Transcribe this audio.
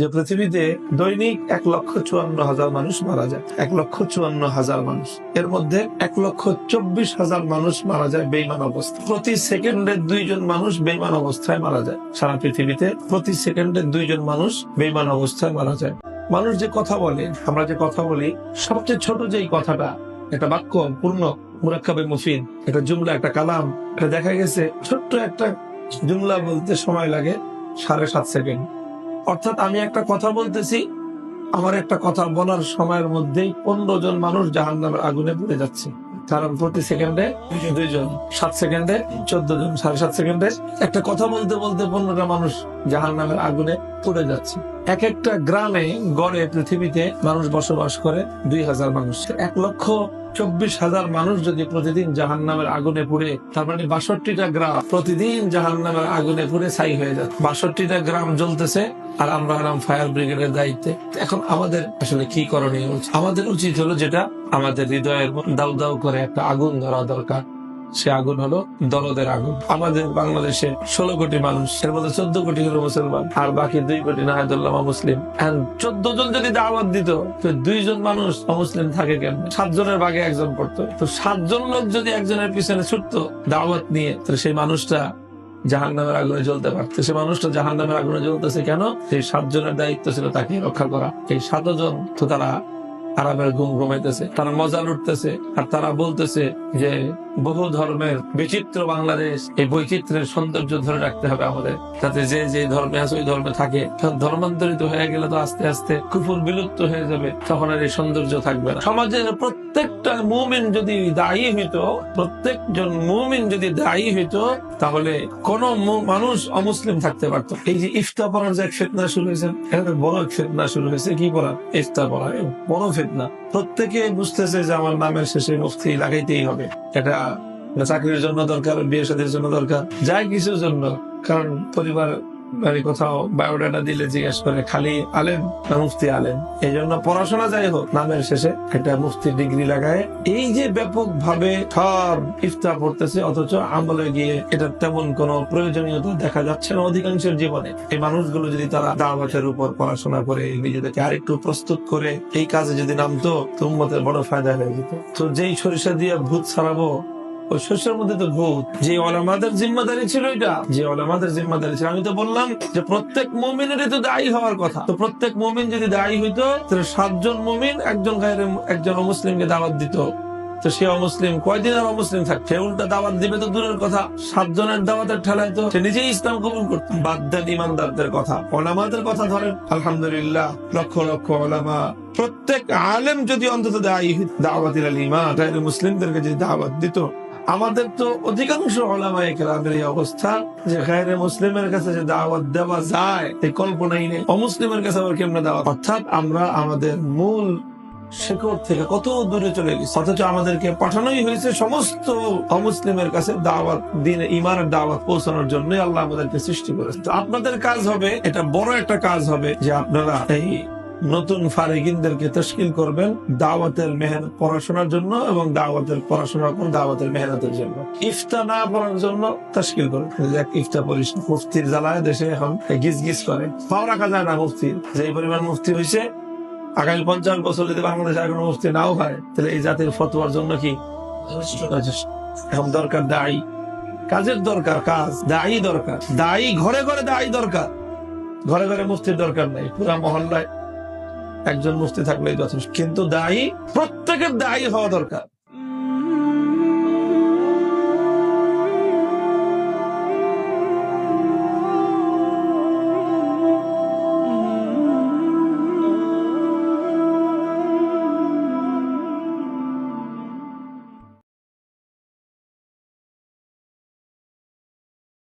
যে পৃথিবীতে দৈনিক 1,54,000 মানুষ মারা যায়। 1,54,000 মানুষ, এর মধ্যে 1,24,000 মানুষ মারা যায় বেঈমান অবস্থা। প্রতি সেকেন্ডে 2 জন মানুষ বেঈমান অবস্থায় মারা যায়। সারা পৃথিবীতে প্রতি সেকেন্ডে 2 জন মানুষ বেঈমান অবস্থায় মারা যায়। মানুষ যে কথা বলে, আমরা যে কথা বলি, সবচেয়ে ছোট যেই কথাটা, একটা বাক্য পূর্ণ মুরাক্কাবে মুফিদ, একটা জুমলা, একটা কালাম, এটা দেখা গেছে ছোট্ট একটা জুমলা বলতে সময় লাগে 7.5 সেকেন্ড। অর্থাৎ আমি একটা কথা বলতেছি, আমার একটা কথা বলার সময়ের মধ্যেই 15 জন মানুষ জাহান্নামের আগুনে পুড়ে যাচ্ছে। কারণ প্রতি সেকেন্ডে 2 জন, 7 সেকেন্ডে 14 জন, 7.5 সেকেন্ডে একটা কথা বলতে বলতে 15টা মানুষ জাহান্নামের আগুনে পুড়ে যাচ্ছে। এক একটা গ্রামে গড়ে পৃথিবীতে মানুষ বসবাস করে 2,000 মানুষ। 1,24,000 মানুষ যদি প্রতিদিন জাহান্নামের আগুনে পুড়ে, তার মানে 62টা গ্রাম প্রতিদিন জাহান্নামের আগুনে পুড়ে ছাই হয়ে যায়। 62টা গ্রাম জ্বলতেছে, আর আমরা হলাম ফায়ার ব্রিগেডের দায়িত্বে। এখন আমাদের আসলে কি করণীয়? আমাদের উচিত হলো, যেটা আমাদের হৃদয়ের দাউ দাউ করে একটা আগুন ধরা দরকার, সে আগুন হলো দরদের আগুন। আমাদের বাংলাদেশে 16 কোটি মানুষ, এর মধ্যে 14 কোটি হলো মুসলমান, আর বাকি 2 কোটি নাহাদুল্লাহ মুসলিম। 14 জন যদি দাওয়াত দিত, তো 2 জন মানুষ অমুসলিম থাকে কেন? 7 জনের ভাগে 1 জন পড়তো। তো 7 জন লোক যদি একজনের পিছনে ছুটতো দাওয়াত নিয়ে, তো সেই মানুষটা জাহান্নামের আগুনে জ্বলতে পারতো। সে মানুষটা জাহান্নামের আগুনে জ্বলতেছে কেন? সেই 7 জনের দায়িত্ব ছিল তাকে রক্ষা করা। এই 7 জন তো তারা আরামের ঘুম ঘুমাইতেছে, তারা মজা লুটতেছে, আর তারা বলতেছে যে বহু ধর্মের বিচিত্র বাংলাদেশ, এই বৈচিত্র্যের সৌন্দর্য ধরে রাখতে হবে আমাদের, যাতে যে যে ধর্মে আছে ওই ধর্মে থাকে। ধর্মান্তরিত হয়ে গেলে তো আস্তে আস্তে কুফর বিলুপ্ত হয়ে যাবে, তখন আর এই সৌন্দর্য থাকবে না। সমাজের প্রত্যেকটা মুমিন যদি দায়ী হইতো, প্রত্যেকজন মুমিন যদি দায়ী হইতো, তাহলে কোন মানুষ অমুসলিম থাকতে পারতো। এই যে ইফতার পড়ার যে এক ফিতনা শুরু হয়েছে, এটা বড় এক ফিতনা শুরু হয়েছে। কি পড়া? ইফতার পড়া বড় ফিতনা। প্রত্যেকে বুঝতেছে যে আমার নামের শেষে মুফতি লাগাইতেই হবে। এটা চাকরির জন্য দরকার, বিয়ে শাদীর জন্য দরকার, যাই কিছুর জন্য। কারণ পরিবার কোথাও বায়োডাটা দিলে জিজ্ঞেস করে খালি আলেম না মুফতি আলেম। এই জন্য পড়াশোনা যাই হোক, নামের শেষে একটা মুফতি ডিগ্রি লাগায়। এই যে ব্যাপক ভাবে সব ইফতার পড়তেছে, অথচ আমলে গিয়ে এটা তেমন কোন প্রয়োজনীয়তা দেখা যাচ্ছে না অধিকাংশের জীবনে। এই মানুষগুলো যদি তারা দাওয়াতের উপর পড়াশোনা করে নিজেদেরকে আরেকটু প্রস্তুত করে এই কাজে যদি নামতো, তো উম্মতের বড় ফায়দা হয়ে যেত। তো যেই সরিষা দিয়ে ভূত ছাড়াবো, ওই শস্যের মধ্যে তো ভূত। যে ওলামাদের জিম্মাদারি ছিল, এটা যে ওলামাদের জিম্মাদারি ছিল। আমি তো বললাম যে প্রত্যেক মুমিনেরই তো দায়ী হওয়ার কথা। তো প্রত্যেক মুমিন যদি দায়ী হইতো, তাহলে 7 জন মুমিন একজন অমুসলিমকে দাওয়াত দিত, তো সে অমুসলিম কয়দিন আর অমুসলিম থাকছে? উল্টা দাওয়াত দিবে তো দূরের কথা, 7 জনের দাওয়াতের ঠেলায় তো সে নিজেই ইসলাম কবুল করত। বাদ দেন ইমানদারদের কথা, ওলামাদের কথা ধরেন। আলহামদুলিল্লাহ, লক্ষ লক্ষ ওলামা, প্রত্যেক আলেম যদি অন্তত দায়ী দাওয়াতিল ঈমান, গায়রে মুসলিমদেরকে যদি দাওয়াত দিত। আমাদের তো অধিকাংশ ওলামায়ে কেরামের এই অবস্থা যে গায়রে মুসলিমের কাছে যে দাওয়াত দেওয়া যায়, এই কল্পনাই নেই। অমুসলিমের কাছে আবার কেমনে দাওয়াত? অর্থাৎ আমরা আমাদের মূল শেকড় থেকে কত দূরে চলে গেছি, অথচ আমাদেরকে পাঠানোই হয়েছে সমস্ত অমুসলিমের কাছে দাওয়াত, দিন ইমানের দাওয়াত পৌঁছানোর জন্য আল্লাহ আমাদেরকে সৃষ্টি করেছে। তো আপনাদের কাজ হবে, এটা বড় একটা কাজ হবে, যে আপনারা এই নতুন ফারিগিনদেরকে তশকিল করবেন দাওয়াতের মেহনত পড়াশোনার জন্য, এবং দাওয়াতের পড়াশোনার পর দাওয়াতের মেহনতের জন্য। ইফতা না পড়ার জন্য তশকিল করবেন। ইফতা পড়িস, মুফতির জ্বালায় দেশে এখন গিজ গিজ করে, পাও রাখা যায় না মুফতির। যে পরিমাণ মুফতি হয়েছে, আগামী 50 বছর যদি বাংলাদেশে এখনো মুফতি নাও হয়, তাহলে এই জাতির ফতোয়ার জন্য কি এখন দরকার? দায়ী, কাজের দরকার, কাজ, দায়ী দরকার। দায়ী ঘরে ঘরে দায়ী দরকার, ঘরে ঘরে মুফতির দরকার নাই। পুরা মহল্লায় একজন মুফতি থাকলেই যথেষ্ট, কিন্তু দায়ী প্রত্যেকের দায়ী হওয়া দরকার।